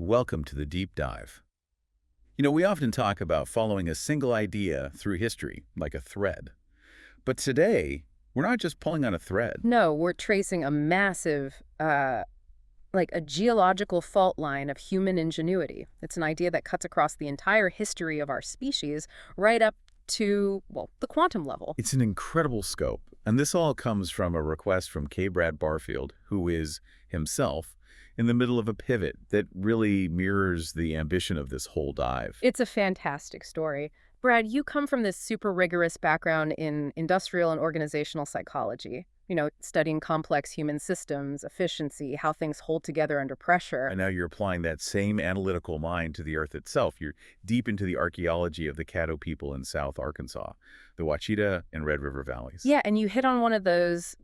Welcome to the deep dive. We often talk about following a single idea through history, like a thread. But today, we're not just pulling on a thread. No, we're tracing a massive, like a geological fault line of human ingenuity. It's an idea that cuts across the entire history of our species, right up to, well, the quantum level. It's an incredible scope, and this all comes from a request from K. Brad Barfield, who is, himself, in the middle of a pivot that really mirrors the ambition of this whole dive. It's a fantastic story. Brad, you come from this super rigorous background in industrial and organizational psychology, studying complex human systems, efficiency, how things hold together under pressure. And now you're applying that same analytical mind to the Earth itself. You're deep into the archaeology of the Caddo people in South Arkansas, the Wachita and Red River valleys. Yeah, and you hit on one of those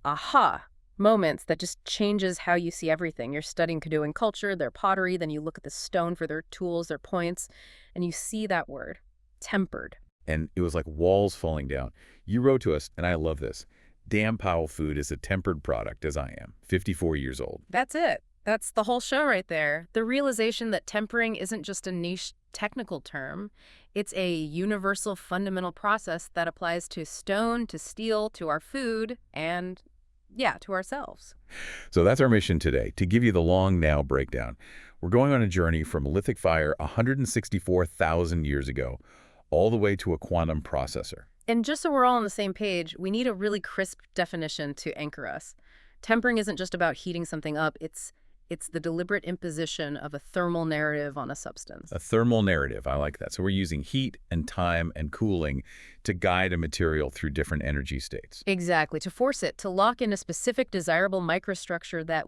aha moments that just changes how you see everything. You're studying Caddoan culture, their pottery, then you look at the stone for their tools, their points, and you see that word, tempered. And it was like walls falling down. You wrote to us, and I love this. Damn Powell Food is a tempered product, as I am, 54 years old. That's it. That's the whole show right there. The realization that tempering isn't just a niche technical term. It's a universal fundamental process that applies to stone, to steel, to our food, and yeah, to ourselves. So that's our mission today, to give you the long now breakdown. We're going on a journey from lithic fire 164,000 years ago, all the way to a quantum processor. And just so we're all on the same page, we need a really crisp definition to anchor us. Tempering isn't just about heating something up, it's the deliberate imposition of a thermal narrative on a substance. A thermal narrative, I like that. So we're using heat and time and cooling to guide a material through different energy states. Exactly, to force it, to lock in a specific desirable microstructure that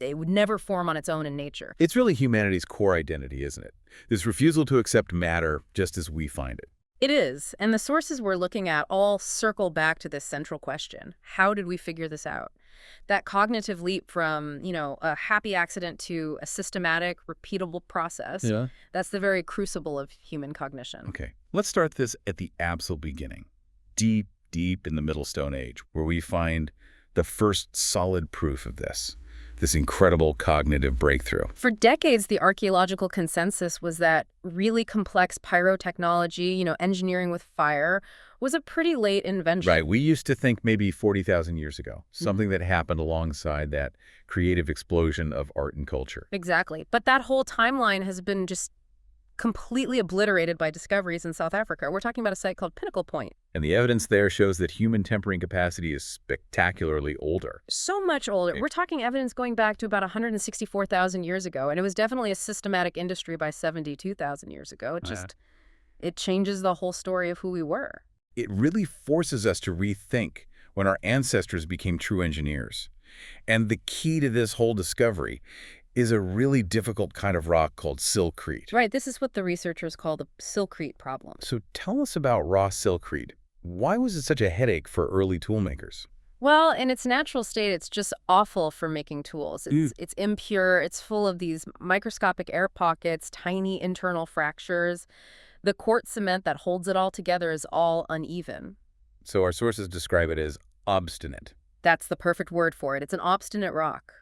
it would never form on its own in nature. It's really humanity's core identity, isn't it? This refusal to accept matter just as we find it. It is, and the sources we're looking at all circle back to this central question. How did we figure this out? That cognitive leap from, a happy accident to a systematic, repeatable process, that's the very crucible of human cognition. Okay, let's start this at the absolute beginning. Deep, deep in the Middle Stone Age, where we find the first solid proof of this incredible cognitive breakthrough. For decades, the archaeological consensus was that really complex pyrotechnology, engineering with fire, was a pretty late invention. Right. We used to think maybe 40,000 years ago, something that happened alongside that creative explosion of art and culture. Exactly. But that whole timeline has been just completely obliterated by discoveries in South Africa. We're talking about a site called Pinnacle Point. And the evidence there shows that human tempering capacity is spectacularly older. So much older. We're talking evidence going back to about 164,000 years ago, and it was definitely a systematic industry by 72,000 years ago. It changes the whole story of who we were. It really forces us to rethink when our ancestors became true engineers. And the key to this whole discovery is a really difficult kind of rock called silcrete. Right, this is what the researchers call the silcrete problem. So tell us about raw silcrete. Why was it such a headache for early toolmakers? Well, in its natural state, it's just awful for making tools. It's impure, it's full of these microscopic air pockets, tiny internal fractures. The quartz cement that holds it all together is all uneven. So our sources describe it as obstinate. That's the perfect word for it. It's an obstinate rock.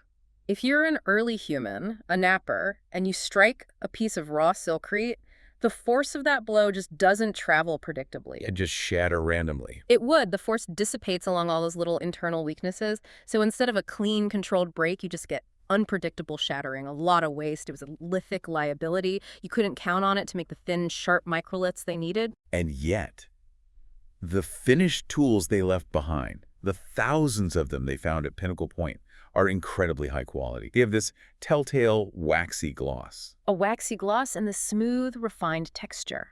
If you're an early human, a napper, and you strike a piece of raw silcrete, the force of that blow just doesn't travel predictably. It just shatter randomly. It would. The force dissipates along all those little internal weaknesses. So instead of a clean, controlled break, you just get unpredictable shattering, a lot of waste. It was a lithic liability. You couldn't count on it to make the thin, sharp microliths they needed. And yet, the finished tools they left behind, the thousands of them they found at Pinnacle Point, are incredibly high quality. They have this telltale waxy gloss. A waxy gloss and the smooth, refined texture.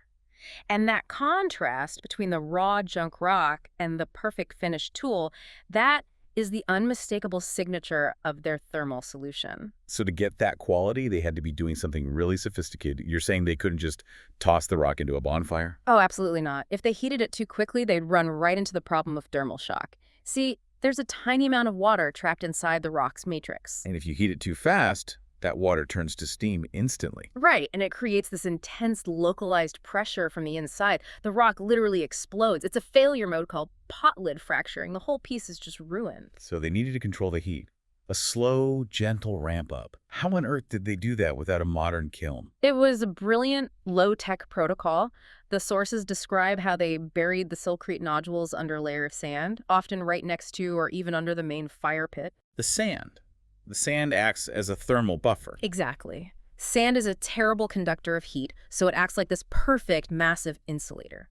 And that contrast between the raw junk rock and the perfect finished tool, that is the unmistakable signature of their thermal solution. So to get that quality, they had to be doing something really sophisticated. You're saying they couldn't just toss the rock into a bonfire? Oh, absolutely not. If they heated it too quickly, they'd run right into the problem of thermal shock. See, there's a tiny amount of water trapped inside the rock's matrix. And if you heat it too fast, that water turns to steam instantly. Right, and it creates this intense localized pressure from the inside. The rock literally explodes. It's a failure mode called pot lid fracturing. The whole piece is just ruined. So they needed to control the heat. A slow, gentle ramp-up. How on earth did they do that without a modern kiln? It was a brilliant, low-tech protocol. The sources describe how they buried the silkrete nodules under a layer of sand, often right next to or even under the main fire pit. The sand. The sand acts as a thermal buffer. Exactly. Sand is a terrible conductor of heat, so it acts like this perfect, massive insulator.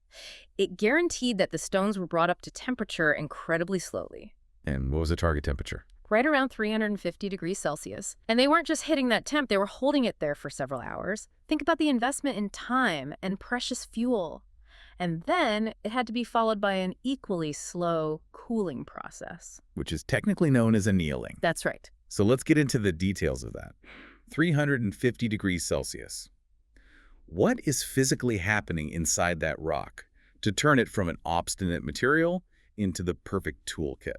It guaranteed that the stones were brought up to temperature incredibly slowly. And what was the target temperature? Right around 350 degrees Celsius. And they weren't just hitting that temp, they were holding it there for several hours. Think about the investment in time and precious fuel. And then it had to be followed by an equally slow cooling process. Which is technically known as annealing. That's right. So let's get into the details of that. 350 degrees Celsius. What is physically happening inside that rock to turn it from an obstinate material into the perfect toolkit?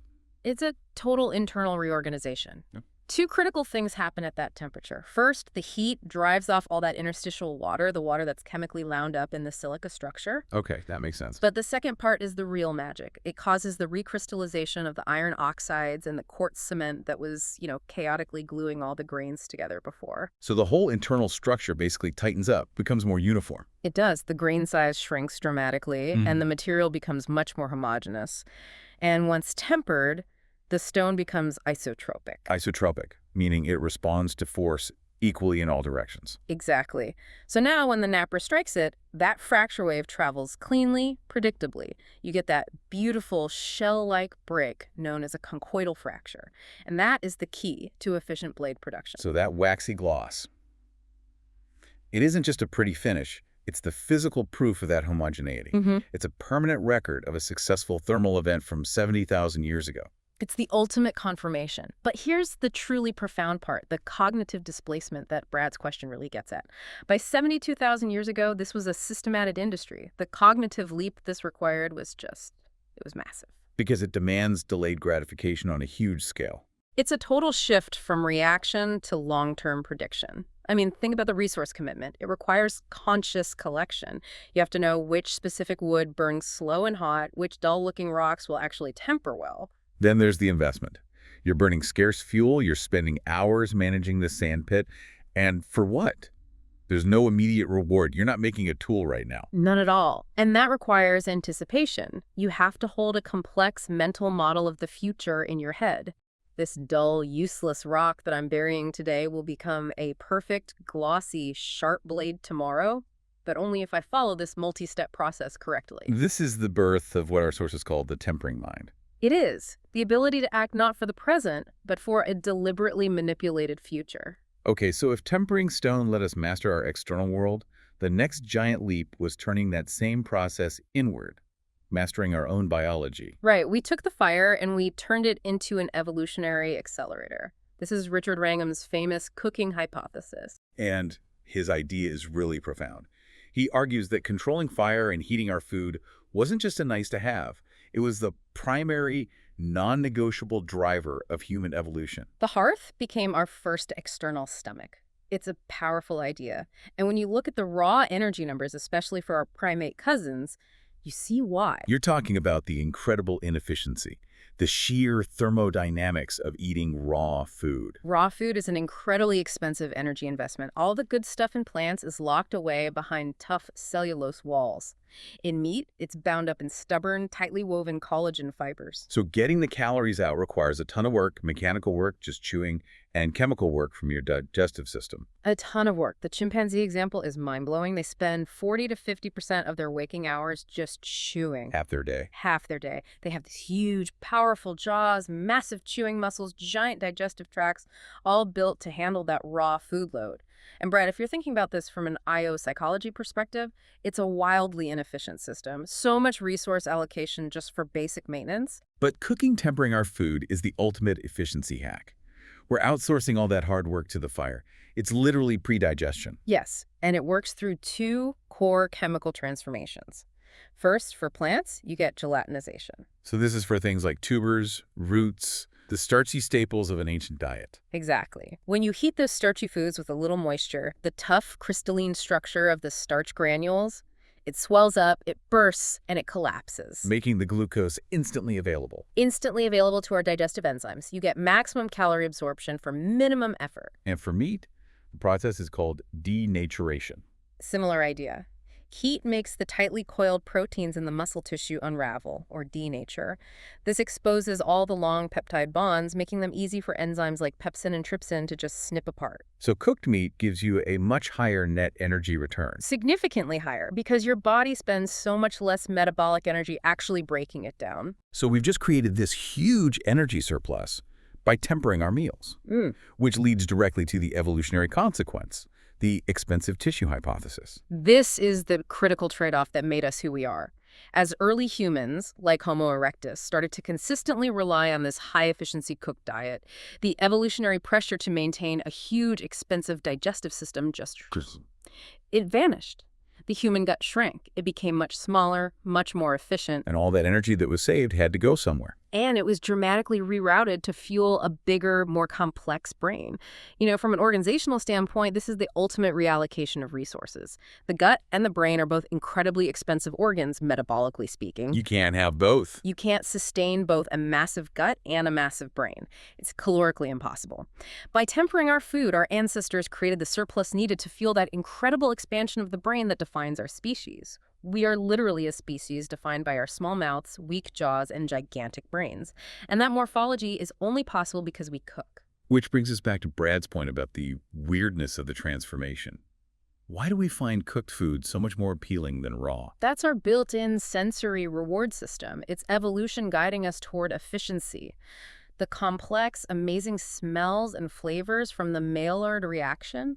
It's a total internal reorganization. Yep. Two critical things happen at that temperature. First, the heat drives off all that interstitial water, the water that's chemically wound up in the silica structure. Okay, that makes sense. But the second part is the real magic. It causes the recrystallization of the iron oxides and the quartz cement that was, chaotically gluing all the grains together before. So the whole internal structure basically tightens up, becomes more uniform. It does. The grain size shrinks dramatically, and the material becomes much more homogeneous. And once tempered, the stone becomes isotropic. Isotropic, meaning it responds to force equally in all directions. Exactly. So now when the napper strikes it, that fracture wave travels cleanly, predictably. You get that beautiful shell-like break known as a conchoidal fracture. And that is the key to efficient blade production. So that waxy gloss. It isn't just a pretty finish. It's the physical proof of that homogeneity. It's a permanent record of a successful thermal event from 70,000 years ago. It's the ultimate confirmation. But here's the truly profound part, the cognitive displacement that Brad's question really gets at. By 72,000 years ago, this was a systematic industry. The cognitive leap this required was it was massive. Because it demands delayed gratification on a huge scale. It's a total shift from reaction to long-term prediction. I mean, think about the resource commitment. It requires conscious collection. You have to know which specific wood burns slow and hot, which dull-looking rocks will actually temper well. Then there's the investment. You're burning scarce fuel, you're spending hours managing the sand pit, and for what? There's no immediate reward. You're not making a tool right now. None at all. And that requires anticipation. You have to hold a complex mental model of the future in your head. This dull, useless rock that I'm burying today will become a perfect, glossy, sharp blade tomorrow, but only if I follow this multi-step process correctly. This is the birth of what our sources call the tempering mind. It is. The ability to act not for the present, but for a deliberately manipulated future. Okay, so if tempering stone let us master our external world, the next giant leap was turning that same process inward, mastering our own biology. Right. We took the fire and we turned it into an evolutionary accelerator. This is Richard Wrangham's famous cooking hypothesis. And his idea is really profound. He argues that controlling fire and heating our food wasn't just a nice to have. It was the primary, non-negotiable driver of human evolution. The hearth became our first external stomach. It's a powerful idea. And when you look at the raw energy numbers, especially for our primate cousins, you see why. You're talking about the incredible inefficiency, the sheer thermodynamics of eating raw food. Raw food is an incredibly expensive energy investment. All the good stuff in plants is locked away behind tough cellulose walls. In meat, it's bound up in stubborn, tightly woven collagen fibers. So getting the calories out requires a ton of work, mechanical work, just chewing, and chemical work from your digestive system. A ton of work. The chimpanzee example is mind-blowing. They spend 40 to 50% of their waking hours just chewing. Half their day. Half their day. They have these huge, powerful jaws, massive chewing muscles, giant digestive tracts, all built to handle that raw food load. And Brad, if you're thinking about this from an IO psychology perspective, it's a wildly inefficient system. So much resource allocation just for basic maintenance. But cooking, tempering our food is the ultimate efficiency hack. We're outsourcing all that hard work to the fire. It's literally pre-digestion. Yes, and it works through two core chemical transformations. First, for plants, you get gelatinization. So this is for things like tubers, roots, the starchy staples of an ancient diet. Exactly. When you heat those starchy foods with a little moisture, the tough crystalline structure of the starch granules, It swells up, it bursts, and it collapses. Making the glucose instantly available. Instantly available to our digestive enzymes. You get maximum calorie absorption for minimum effort. And for meat, the process is called denaturation. Similar idea. Heat makes the tightly coiled proteins in the muscle tissue unravel, or denature. This exposes all the long peptide bonds, making them easy for enzymes like pepsin and trypsin to just snip apart. So cooked meat gives you a much higher net energy return. Significantly higher, because your body spends so much less metabolic energy actually breaking it down. So we've just created this huge energy surplus by tempering our meals, which leads directly to the evolutionary consequence, the expensive tissue hypothesis. This is the critical trade-off that made us who we are. As early humans, like Homo erectus, started to consistently rely on this high-efficiency cooked diet, the evolutionary pressure to maintain a huge, expensive digestive system it vanished. The human gut shrank. It became much smaller, much more efficient. And all that energy that was saved had to go somewhere. And it was dramatically rerouted to fuel a bigger, more complex brain. From an organizational standpoint, this is the ultimate reallocation of resources. The gut and the brain are both incredibly expensive organs, metabolically speaking. You can't have both. You can't sustain both a massive gut and a massive brain. It's calorically impossible. By tempering our food, our ancestors created the surplus needed to fuel that incredible expansion of the brain that defines our species. We are literally a species defined by our small mouths, weak jaws, and gigantic brains. And that morphology is only possible because we cook. Which brings us back to Brad's point about the weirdness of the transformation. Why do we find cooked food so much more appealing than raw? That's our built-in sensory reward system. It's evolution guiding us toward efficiency. The complex, amazing smells and flavors from the Maillard reaction,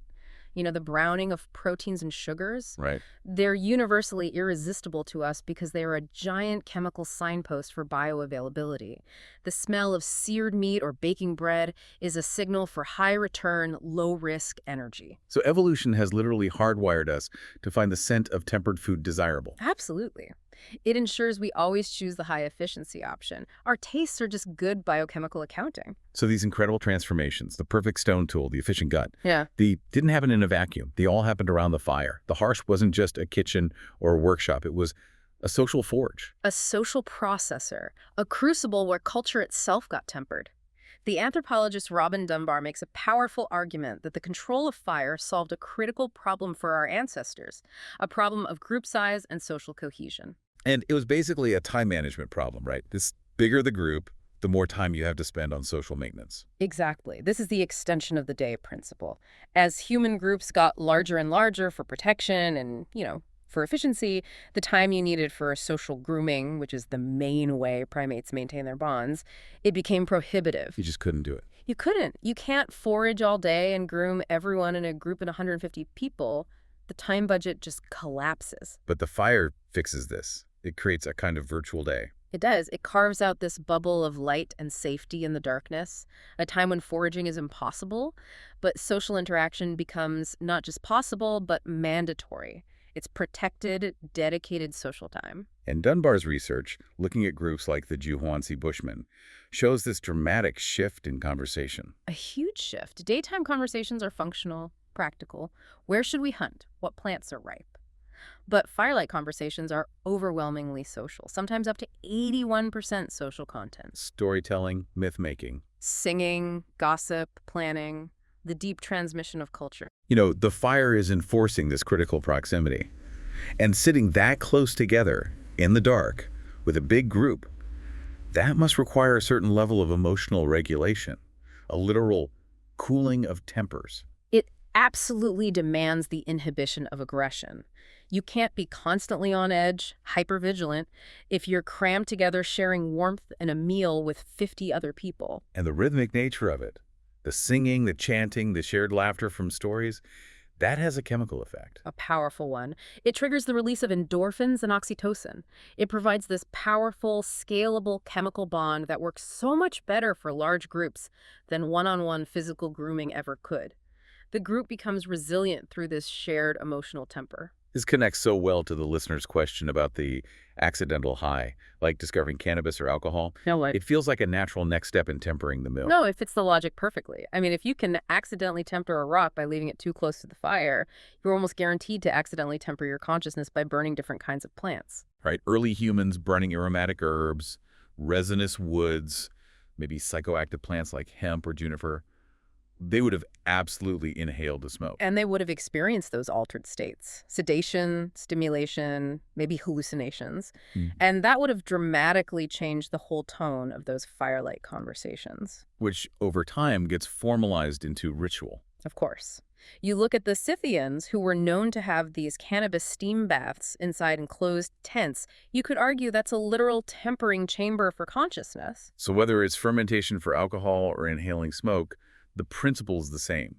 the browning of proteins and sugars. Right. They're universally irresistible to us because they are a giant chemical signpost for bioavailability. The smell of seared meat or baking bread is a signal for high-return, low-risk energy. So evolution has literally hardwired us to find the scent of tempered food desirable. Absolutely. It ensures we always choose the high-efficiency option. Our tastes are just good biochemical accounting. So these incredible transformations, the perfect stone tool, the efficient gut, Yeah. they didn't happen in a vacuum. They all happened around the fire. The hearth wasn't just a kitchen or a workshop. It was a social forge. A social processor, a crucible where culture itself got tempered. The anthropologist Robin Dunbar makes a powerful argument that the control of fire solved a critical problem for our ancestors, a problem of group size and social cohesion. And it was basically a time management problem, right? This bigger the group, the more time you have to spend on social maintenance. Exactly. This is the extension of the day principle. As human groups got larger and larger for protection and, for efficiency, the time you needed for social grooming, which is the main way primates maintain their bonds, it became prohibitive. You just couldn't do it. You couldn't. You can't forage all day and groom everyone in a group of 150 people. The time budget just collapses. But the fire fixes this. It creates a kind of virtual day. It does. It carves out this bubble of light and safety in the darkness, a time when foraging is impossible, but social interaction becomes not just possible, but mandatory. It's protected, dedicated social time. And Dunbar's research, looking at groups like the Juhuansi Bushmen, shows this dramatic shift in conversation. A huge shift. Daytime conversations are functional, practical. Where should we hunt? What plants are ripe? But firelight conversations are overwhelmingly social, sometimes up to 81% social content. Storytelling, myth-making. Singing, gossip, planning, the deep transmission of culture. The fire is enforcing this critical proximity. And sitting that close together, in the dark, with a big group, that must require a certain level of emotional regulation, a literal cooling of tempers. It absolutely demands the inhibition of aggression. You can't be constantly on edge, hypervigilant, if you're crammed together sharing warmth and a meal with 50 other people. And the rhythmic nature of it, the singing, the chanting, the shared laughter from stories, that has a chemical effect. A powerful one. It triggers the release of endorphins and oxytocin. It provides this powerful, scalable chemical bond that works so much better for large groups than one-on-one physical grooming ever could. The group becomes resilient through this shared emotional temper. This connects so well to the listener's question about the accidental high, like discovering cannabis or alcohol. No, what? It feels like a natural next step in tempering the mill. No, it fits the logic perfectly. I mean, if you can accidentally temper a rock by leaving it too close to the fire, you're almost guaranteed to accidentally temper your consciousness by burning different kinds of plants. Right? Early humans burning aromatic herbs, resinous woods, maybe psychoactive plants like hemp or juniper. They would have absolutely inhaled the smoke. And they would have experienced those altered states, sedation, stimulation, maybe hallucinations. Mm. And that would have dramatically changed the whole tone of those firelight conversations. Which over time gets formalized into ritual. Of course. You look at the Scythians, who were known to have these cannabis steam baths inside enclosed tents. You could argue that's a literal tempering chamber for consciousness. So whether it's fermentation for alcohol or inhaling smoke, the principle is the same.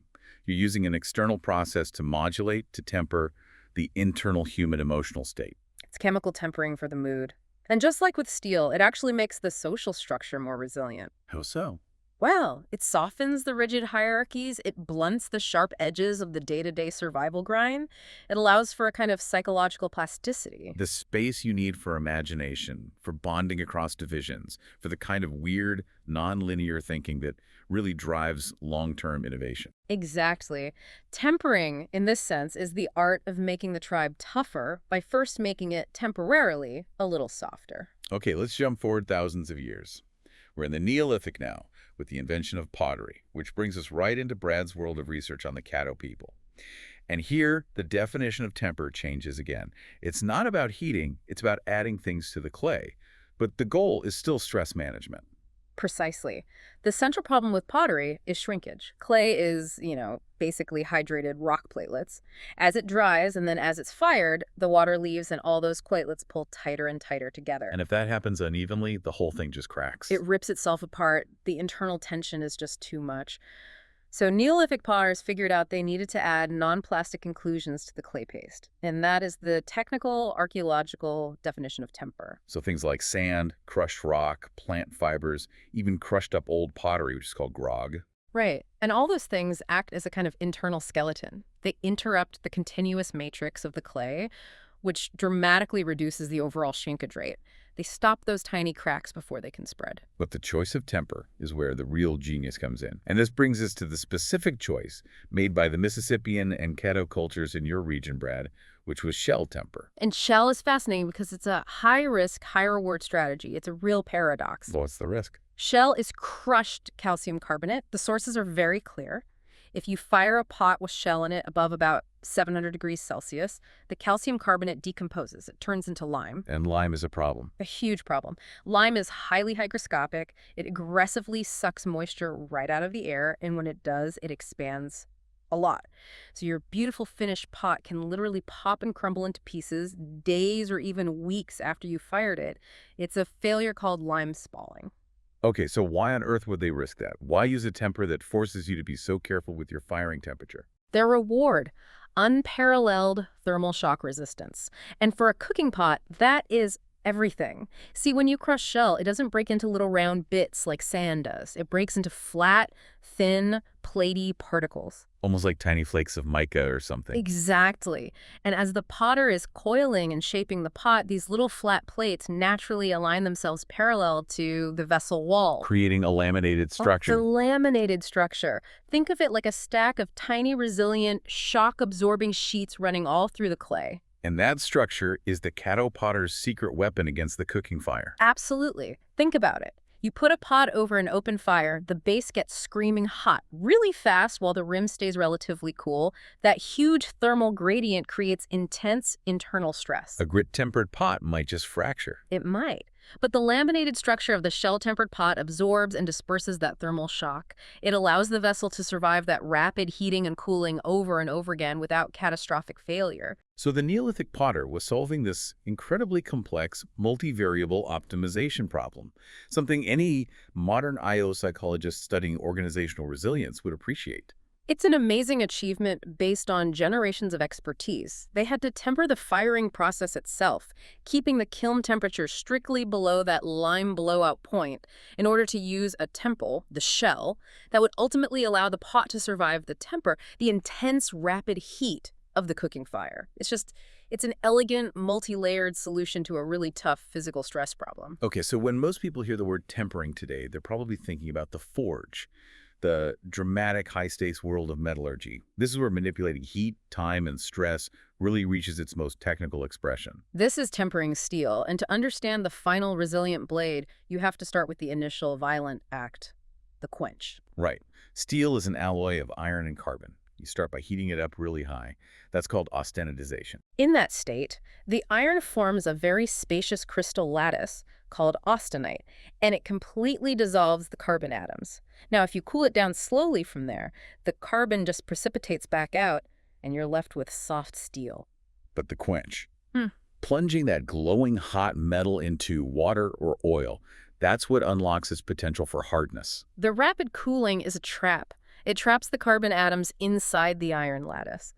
You're using an external process to modulate, to temper the internal human emotional state. It's chemical tempering for the mood. And just like with steel, it actually makes the social structure more resilient. How so? Well, it softens the rigid hierarchies, it blunts the sharp edges of the day-to-day survival grind, it allows for a kind of psychological plasticity. The space you need for imagination, for bonding across divisions, for the kind of weird, non-linear thinking that really drives long-term innovation. Exactly. Tempering, in this sense, is the art of making the tribe tougher by first making it temporarily a little softer. Okay, let's jump forward thousands of years. We're in the Neolithic now, with the invention of pottery, which brings us right into Brad's world of research on the Caddo people. And here, the definition of temper changes again. It's not about heating, it's about adding things to the clay. But the goal is still stress management. Precisely. The central problem with pottery is shrinkage. Clay is, basically hydrated rock platelets. As it dries and then as it's fired, the water leaves and all those platelets pull tighter and tighter together. And if that happens unevenly, the whole thing just cracks. It rips itself apart. The internal tension is just too much. So Neolithic potters figured out they needed to add non-plastic inclusions to the clay paste. And that is the technical, archaeological definition of temper. So things like sand, crushed rock, plant fibers, even crushed up old pottery, which is called grog. Right. And all those things act as a kind of internal skeleton. They interrupt the continuous matrix of the clay, which dramatically reduces the overall shrinkage rate. They stop those tiny cracks before they can spread. But the choice of temper is where the real genius comes in. And this brings us to the specific choice made by the Mississippian and Caddo cultures in your region, Brad, which was shell temper. And shell is fascinating because it's a high-risk, high-reward strategy. It's a real paradox. Well, what's the risk? Shell is crushed calcium carbonate. The sources are very clear. If you fire a pot with shell in it above about 700 degrees Celsius, the calcium carbonate decomposes. It turns into lime. And lime is a problem. A huge problem. Lime is highly hygroscopic. It aggressively sucks moisture right out of the air, and when it does, it expands a lot. So your beautiful finished pot can literally pop and crumble into pieces days or even weeks after you fired it. It's a failure called lime spalling. Okay, so why on earth would they risk that? Why use a temper that forces you to be so careful with your firing temperature? Their reward, unparalleled thermal shock resistance. And for a cooking pot, that is everything. See, when you crush shell, it doesn't break into little round bits like sand does. It breaks into flat, thin, platy particles. Almost like tiny flakes of mica or something. Exactly. And as the potter is coiling and shaping the pot, these little flat plates naturally align themselves parallel to the vessel wall. Creating a laminated structure. The laminated structure. Think of it like a stack of tiny, resilient, shock-absorbing sheets running all through the clay. And that structure is the Caddo potter's secret weapon against the cooking fire. Absolutely. Think about it. You put a pot over an open fire, the base gets screaming hot really fast while the rim stays relatively cool. That huge thermal gradient creates intense internal stress. A grit-tempered pot might just fracture. It might. But the laminated structure of the shell-tempered pot absorbs and disperses that thermal shock. It allows the vessel to survive that rapid heating and cooling over and over again without catastrophic failure. So the Neolithic potter was solving this incredibly complex, multivariable optimization problem, something any modern IO psychologist studying organizational resilience would appreciate. It's an amazing achievement based on generations of expertise. They had to temper the firing process itself, keeping the kiln temperature strictly below that lime blowout point in order to use a temple, the shell, that would ultimately allow the pot to survive the temper, the intense, rapid heat of the cooking fire. It's an elegant, multi-layered solution to a really tough physical stress problem. Okay, so when most people hear the word tempering today, they're probably thinking about the forge, the dramatic high-stakes world of metallurgy. This is where manipulating heat, time, and stress really reaches its most technical expression. This is tempering steel, and to understand the final resilient blade, you have to start with the initial violent act, the quench. Right. Steel is an alloy of iron and carbon. You start by heating it up really high. That's called austenitization. In that state, the iron forms a very spacious crystal lattice called austenite, and it completely dissolves the carbon atoms. Now, if you cool it down slowly from there, the carbon just precipitates back out, and you're left with soft steel. But the quench, plunging that glowing hot metal into water or oil, that's what unlocks its potential for hardness. The rapid cooling is a trap. It traps the carbon atoms inside the iron lattice.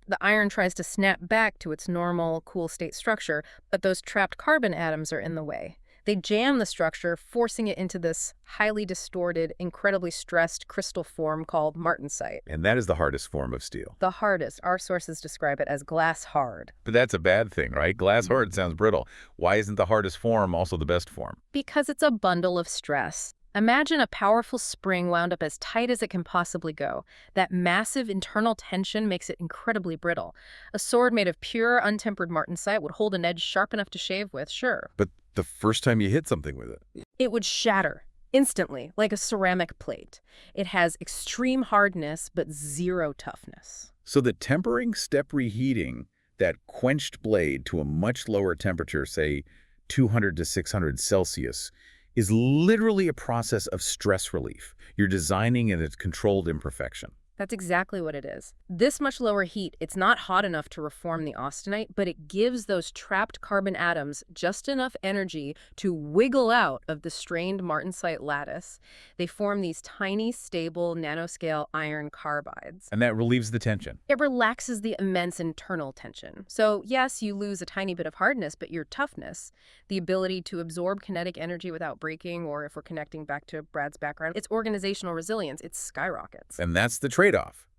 The iron tries to snap back to its normal, cool state structure, but those trapped carbon atoms are in the way. They jam the structure, forcing it into this highly distorted, incredibly stressed crystal form called martensite. And that is the hardest form of steel. The hardest. Our sources describe it as glass hard. But that's a bad thing, right? Glass hard sounds brittle. Why isn't the hardest form also the best form? Because it's a bundle of stress. Imagine a powerful spring wound up as tight as it can possibly go. That massive internal tension makes it incredibly brittle. A sword made of pure, untempered martensite would hold an edge sharp enough to shave with, sure. But the first time you hit something with it, It would shatter instantly, like a ceramic plate. It has extreme hardness, but zero toughness. so the tempering step reheating that quenched blade to a much lower temperature, say 200 to 600 Celsius, is literally a process of stress relief. You're designing in its controlled imperfection. That's exactly what it is. This much lower heat, it's not hot enough to reform the austenite, but it gives those trapped carbon atoms just enough energy to wiggle out of the strained martensite lattice. They form these tiny, stable, nanoscale iron carbides. And that relieves the tension. It relaxes the immense internal tension. So yes, you lose a tiny bit of hardness, but your toughness, the ability to absorb kinetic energy without breaking, or if we're connecting back to Brad's background, its organizational resilience, it skyrockets. And that's the trade-off.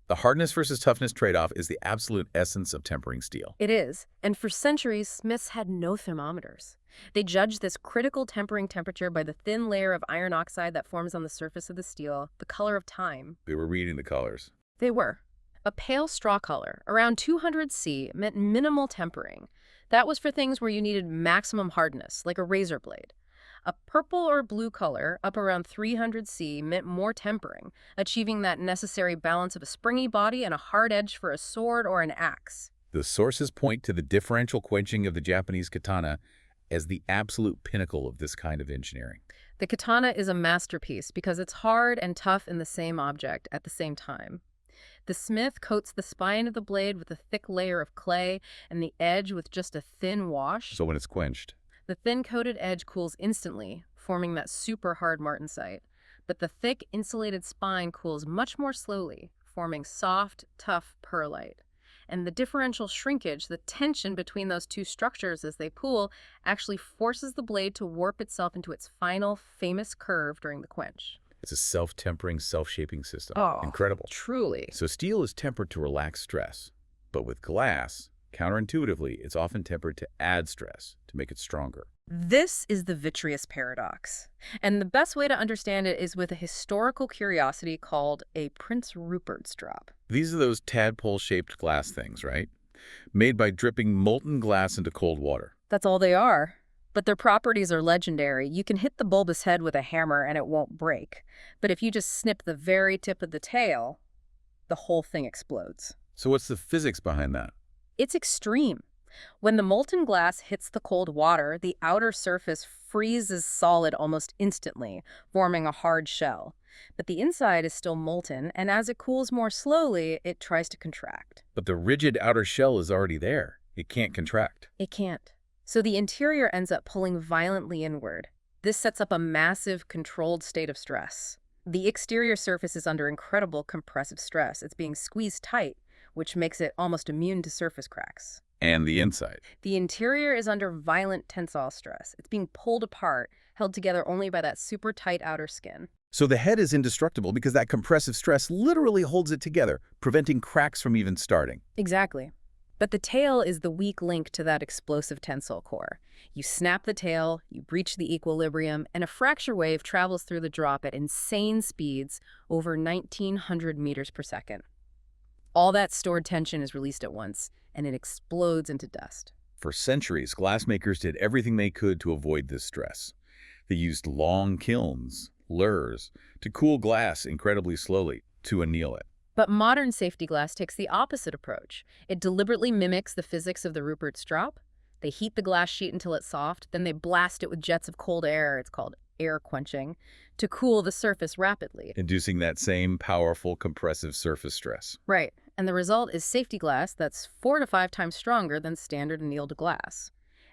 The hardness versus toughness trade-off is the absolute essence of tempering steel. It is. And for centuries, smiths had no thermometers. They judged this critical tempering temperature by the thin layer of iron oxide that forms on the surface of the steel, the color of time. They were reading the colors. They were. A pale straw color, around 200 C, meant minimal tempering. That was for things where you needed maximum hardness, like a razor blade. A purple or blue color, up around 300 C, meant more tempering, achieving that necessary balance of a springy body and a hard edge for a sword or an axe. The sources point to the differential quenching of the Japanese katana as the absolute pinnacle of this kind of engineering. The katana is a masterpiece because it's hard and tough in the same object at the same time. The smith coats the spine of the blade with a thick layer of clay and the edge with just a thin wash. So when it's quenched, The thin coated edge cools instantly, forming that super hard martensite. But the thick insulated spine cools much more slowly, forming soft, tough pearlite. And the differential shrinkage, the tension between those two structures as they cool, actually forces the blade to warp itself into its final famous curve during the quench. it's a self-tempering, self-shaping system. Oh, Incredible. truly. So steel is tempered to relax stress. But with glass, counterintuitively, it's often tempered to add stress, to make it stronger. This is the vitreous paradox. And the best way to understand it is with a historical curiosity called a Prince Rupert's drop. These are those tadpole-shaped glass things, right? Made by dripping molten glass into cold water. That's all they are. But their properties are legendary. You can hit the bulbous head with a hammer and it won't break. But if you just snip the very tip of the tail, the whole thing explodes. So what's the physics behind that? It's extreme. When the molten glass hits the cold water, the outer surface freezes solid almost instantly, forming a hard shell. But the inside is still molten, and as it cools more slowly, it tries to contract. But the rigid outer shell is already there. It can't contract. It can't. So the interior ends up pulling violently inward. This sets up a massive, controlled state of stress. The exterior surface is under incredible compressive stress. It's being squeezed tight, which makes it almost immune to surface cracks. And the inside. The interior is under violent tensile stress. It's being pulled apart, held together only by that super tight outer skin. So the head is indestructible because that compressive stress literally holds it together, preventing cracks from even starting. Exactly. But the tail is the weak link to that explosive tensile core. You snap the tail, you breach the equilibrium, and a fracture wave travels through the drop at insane speeds over 1,900 meters per second. All that stored tension is released at once, and it explodes into dust. For centuries, glassmakers did everything they could to avoid this stress. They used long kilns, lures, to cool glass incredibly slowly to anneal it. But modern safety glass takes the opposite approach. It deliberately mimics the physics of the Rupert's drop. They heat the glass sheet until it's soft, then they blast it with jets of cold air, it's called air quenching, to cool the surface rapidly. Inducing that same powerful compressive surface stress. Right, and the result is safety glass that's 4 to 5 times stronger than standard annealed glass.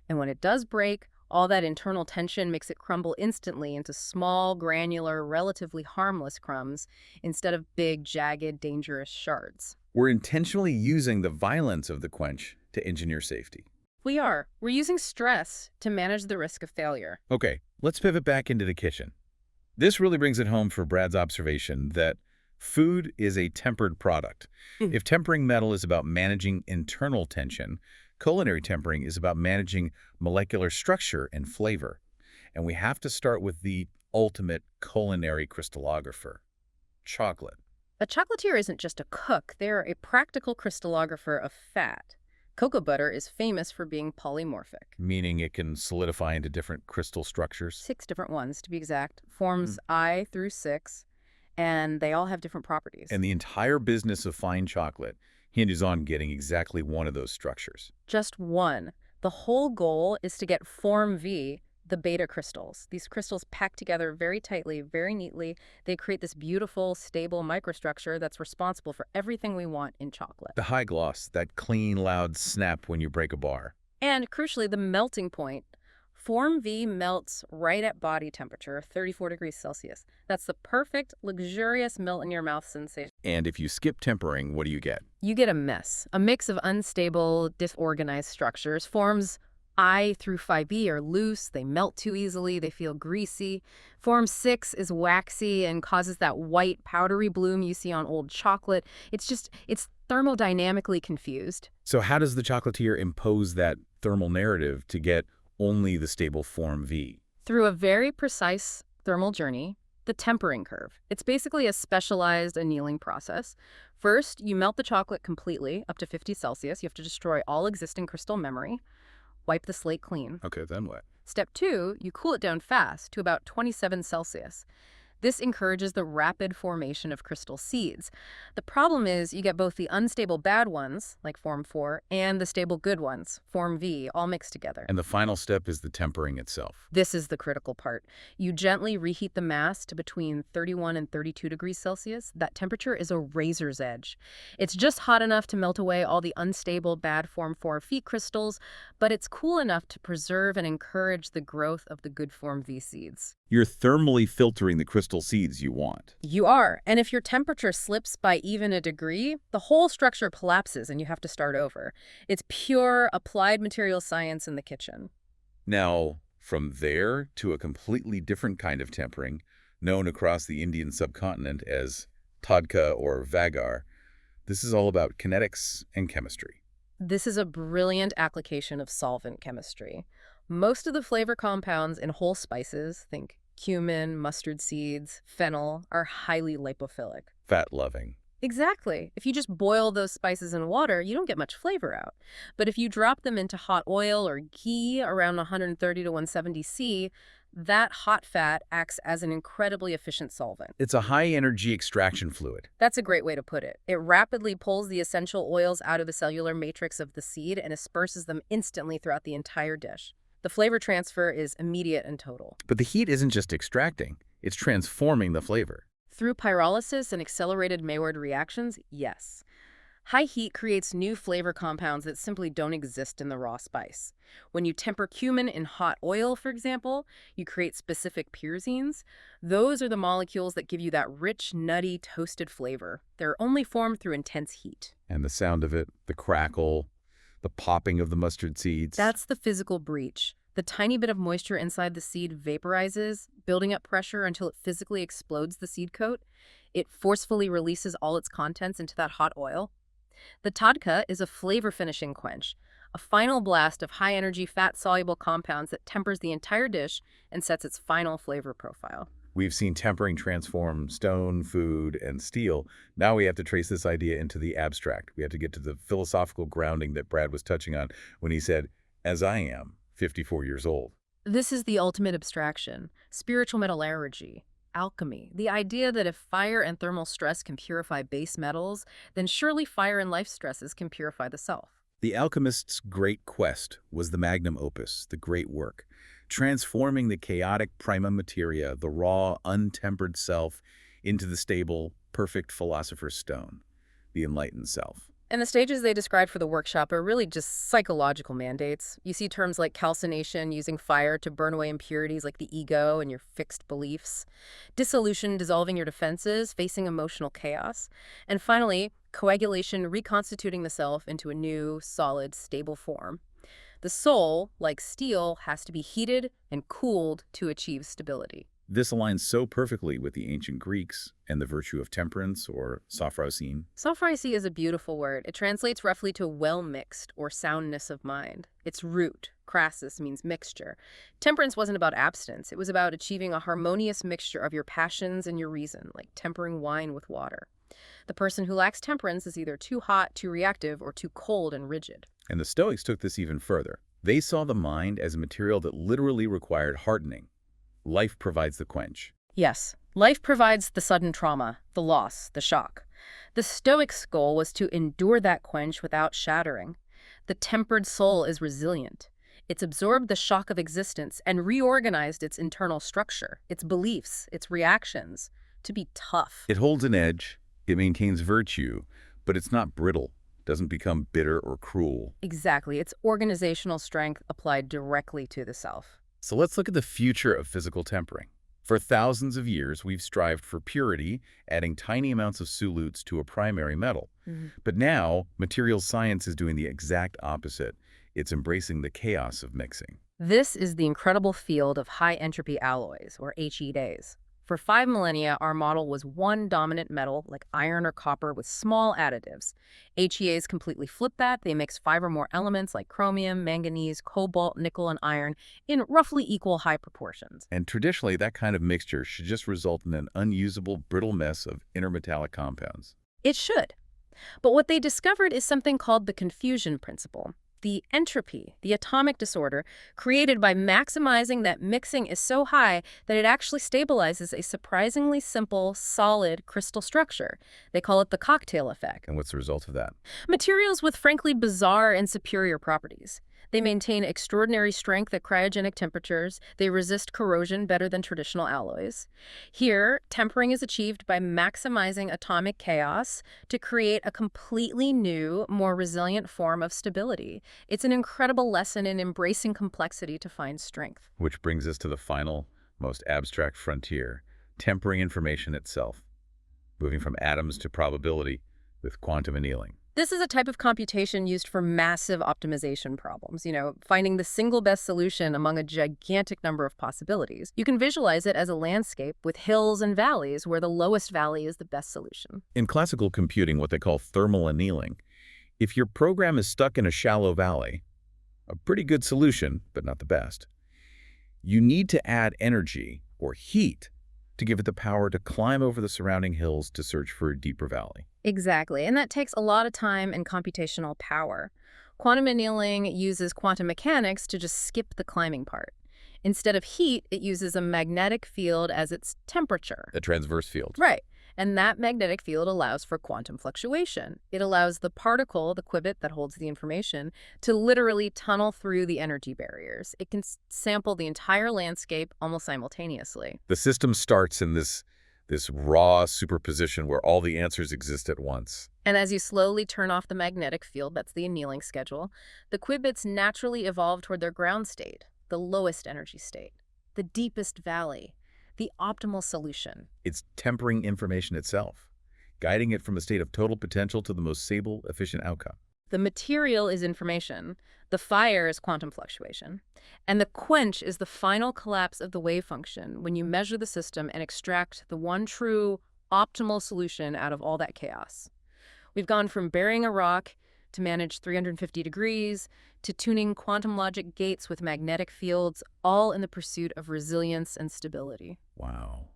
And when it does break, all that internal tension makes it crumble instantly into small, granular, relatively harmless crumbs instead of big, jagged, dangerous shards. We're intentionally using the violence of the quench to engineer safety. We are. We're using stress to manage the risk of failure. Okay, let's pivot back into the kitchen. This really brings it home for Brad's observation that food is a tempered product. If tempering metal is about managing internal tension, culinary tempering is about managing molecular structure and flavor. And we have to start with the ultimate culinary crystallographer, chocolate. A chocolatier isn't just a cook. They're a practical crystallographer of fat. Cocoa butter is famous for being polymorphic. Meaning it can solidify into different crystal structures. 6 different ones, to be exact. Forms I through 6, and they all have different properties. And the entire business of fine chocolate hinges on getting exactly one of those structures. Just one. The whole goal is to get Form V, the beta crystals. These crystals pack together very tightly, very neatly. They create this beautiful, stable microstructure that's responsible for everything we want in chocolate. The high gloss, that clean, loud snap when you break a bar. And crucially, the melting point. Form V melts right at body temperature, 34 degrees Celsius. That's the perfect, luxurious melt-in-your-mouth sensation. And if you skip tempering, what do you get? You get a mess, a mix of unstable, disorganized structures. Forms I through 5B are loose, they melt too easily, they feel greasy. Form 6 is waxy and causes that white, powdery bloom you see on old chocolate. It's thermodynamically confused. So how does the chocolatier impose that thermal narrative to get only the stable Form V? Through a very precise thermal journey, the tempering curve. It's basically a specialized annealing process. First, you melt the chocolate completely, up to 50 Celsius. You have to destroy all existing crystal memory. Wipe the slate clean. Okay, then what? Step 2, you cool it down fast to about 27 Celsius. This encourages the rapid formation of crystal seeds. The problem is you get both the unstable bad ones, like Form 4, and the stable good ones, Form V, all mixed together. And the final step is the tempering itself. This is the critical part. You gently reheat the mass to between 31 and 32 degrees Celsius. That temperature is a razor's edge. It's just hot enough to melt away all the unstable bad Form 4 V crystals, but it's cool enough to preserve and encourage the growth of the good Form V seeds. You're thermally filtering the crystal seeds you want. You are. And if your temperature slips by even a degree, the whole structure collapses and you have to start over. It's pure applied material science in the kitchen. Now, from there to a completely different kind of tempering, known across the Indian subcontinent as tadka or vagar, this is all about kinetics and chemistry. This is a brilliant application of solvent chemistry. Most of the flavor compounds in whole spices, think cumin, mustard seeds, fennel, are highly lipophilic. Fat-loving. Exactly. If you just boil those spices in water, you don't get much flavor out. But if you drop them into hot oil or ghee around 130 to 170 C, that hot fat acts as an incredibly efficient solvent. It's a high-energy extraction fluid. That's a great way to put it. It rapidly pulls the essential oils out of the cellular matrix of the seed and asperses them instantly throughout the entire dish. The flavor transfer is immediate and total. But the heat isn't just extracting, it's transforming the flavor. Through pyrolysis and accelerated Maillard reactions, yes. High heat creates new flavor compounds that simply don't exist in the raw spice. When you temper cumin in hot oil, for example, you create specific pyrazines. Those are the molecules that give you that rich, nutty, toasted flavor. They're only formed through intense heat. And the sound of it, the crackle, the popping of the mustard seeds. That's the physical breach. The tiny bit of moisture inside the seed vaporizes, building up pressure until it physically explodes the seed coat. It forcefully releases all its contents into that hot oil. The tadka is a flavor-finishing quench, a final blast of high-energy, fat-soluble compounds that tempers the entire dish and sets its final flavor profile. We've seen tempering transform stone, food, and steel. Now we have to trace this idea into the abstract. We have to get to the philosophical grounding that Brad was touching on when he said, "As I am, 54 years old." This is the ultimate abstraction, spiritual metallurgy, alchemy, the idea that if fire and thermal stress can purify base metals, then surely fire and life stresses can purify the self. The alchemist's great quest was the magnum opus, the great work, transforming the chaotic prima materia, the raw, untempered self, into the stable, perfect philosopher's stone, the enlightened self. And the stages they described for the workshop are really just psychological mandates. You see terms like calcination, using fire to burn away impurities like the ego and your fixed beliefs. Dissolution, dissolving your defenses, facing emotional chaos. And finally, coagulation, reconstituting the self into a new, solid, stable form. The soul, like steel, has to be heated and cooled to achieve stability. This aligns so perfectly with the ancient Greeks and the virtue of temperance, or sophrosyne. Sophrosyne is a beautiful word. It translates roughly to well-mixed or soundness of mind. Its root, crassus, means mixture. Temperance wasn't about abstinence. It was about achieving a harmonious mixture of your passions and your reason, like tempering wine with water. The person who lacks temperance is either too hot, too reactive, or too cold and rigid. And the Stoics took this even further. They saw the mind as a material that literally required hardening. Life provides the quench. Yes, life provides the sudden trauma, the loss, the shock. The Stoics' goal was to endure that quench without shattering. The tempered soul is resilient. It's absorbed the shock of existence and reorganized its internal structure, its beliefs, its reactions, to be tough. It holds an edge, it maintains virtue, but it's not brittle, doesn't become bitter or cruel. Exactly. It's organizational strength applied directly to the self. So let's look at the future of physical tempering. For thousands of years, we've strived for purity, adding tiny amounts of solutes to a primary metal. But now, materials science is doing the exact opposite. It's embracing the chaos of mixing. This is the incredible field of high-entropy alloys, or HEDs. For 5 millennia, our model was one dominant metal, like iron or copper, with small additives. HEAs completely flip that. They mix 5 or more elements like chromium, manganese, cobalt, nickel, and iron in roughly equal high proportions. And traditionally, that kind of mixture should just result in an unusable, brittle mess of intermetallic compounds. It should. But what they discovered is something called the confusion principle. The entropy, the atomic disorder, created by maximizing that mixing is so high that it actually stabilizes a surprisingly simple, solid crystal structure. They call it the cocktail effect. And what's the result of that? Materials with frankly bizarre and superior properties. They maintain extraordinary strength at cryogenic temperatures. They resist corrosion better than traditional alloys. Here, tempering is achieved by maximizing atomic chaos to create a completely new, more resilient form of stability. It's an incredible lesson in embracing complexity to find strength. Which brings us to the final, most abstract frontier, tempering information itself, moving from atoms to probability with quantum annealing. This is a type of computation used for massive optimization problems, finding the single best solution among a gigantic number of possibilities. You can visualize it as a landscape with hills and valleys where the lowest valley is the best solution. In classical computing, what they call thermal annealing, if your program is stuck in a shallow valley, a pretty good solution, but not the best, you need to add energy or heat to give it the power to climb over the surrounding hills to search for a deeper valley. Exactly, and that takes a lot of time and computational power. Quantum annealing uses quantum mechanics to just skip the climbing part. Instead of heat, it uses a magnetic field as its temperature. The transverse field. Right, and that magnetic field allows for quantum fluctuation. It allows the particle, the qubit that holds the information, to literally tunnel through the energy barriers. It can sample the entire landscape almost simultaneously. The system starts in this raw superposition where all the answers exist at once. And as you slowly turn off the magnetic field, that's the annealing schedule, the qubits naturally evolve toward their ground state, the lowest energy state, the deepest valley, the optimal solution. It's tempering information itself, guiding it from a state of total potential to the most stable, efficient outcome. The material is information, the fire is quantum fluctuation, and the quench is the final collapse of the wave function when you measure the system and extract the one true, optimal solution out of all that chaos. We've gone from burying a rock to manage 350 degrees to tuning quantum logic gates with magnetic fields, all in the pursuit of resilience and stability. Wow.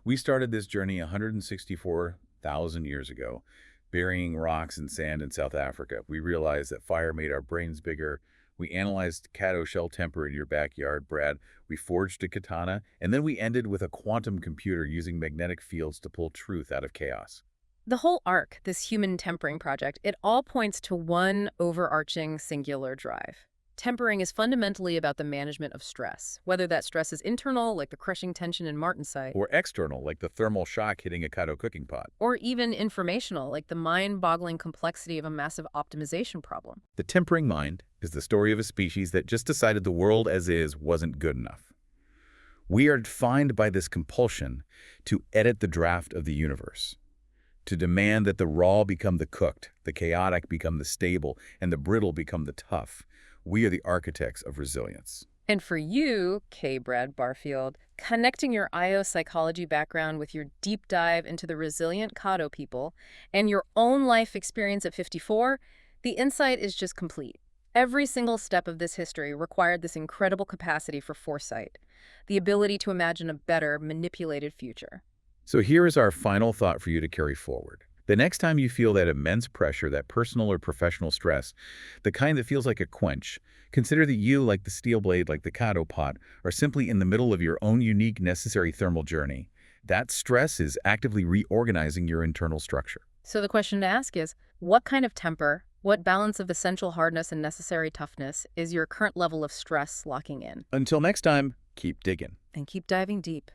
We started this journey 164,000 years ago, burying rocks and sand in South Africa. We realized that fire made our brains bigger. We analyzed Kato shell temper in your backyard, Brad. We forged a katana, and then we ended with a quantum computer using magnetic fields to pull truth out of chaos. The whole arc, this human tempering project, it all points to one overarching singular drive. Tempering is fundamentally about the management of stress, whether that stress is internal, like the crushing tension in Martensite, Or external, like the thermal shock hitting a Kato cooking pot. or even informational, like the mind-boggling complexity of a massive optimization problem. The tempering mind is the story of a species that just decided the world as is wasn't good enough. We are defined by this compulsion to edit the draft of the universe, to demand that the raw become the cooked, the chaotic become the stable, and the brittle become the tough. We are the architects of resilience. And for you, K. Brad Barfield, connecting your IO psychology background with your deep dive into the resilient Kato people and your own life experience at 54, the insight is just complete. Every single step of this history required this incredible capacity for foresight, the ability to imagine a better, manipulated future. So here is our final thought for you to carry forward. The next time you feel that immense pressure, that personal or professional stress, the kind that feels like a quench, consider that you, like the steel blade, like the Kato pot, are simply in the middle of your own unique necessary thermal journey. That stress is actively reorganizing your internal structure. So the question to ask is, what kind of temper, what balance of essential hardness and necessary toughness is your current level of stress locking in? Until next time, keep digging. And keep diving deep.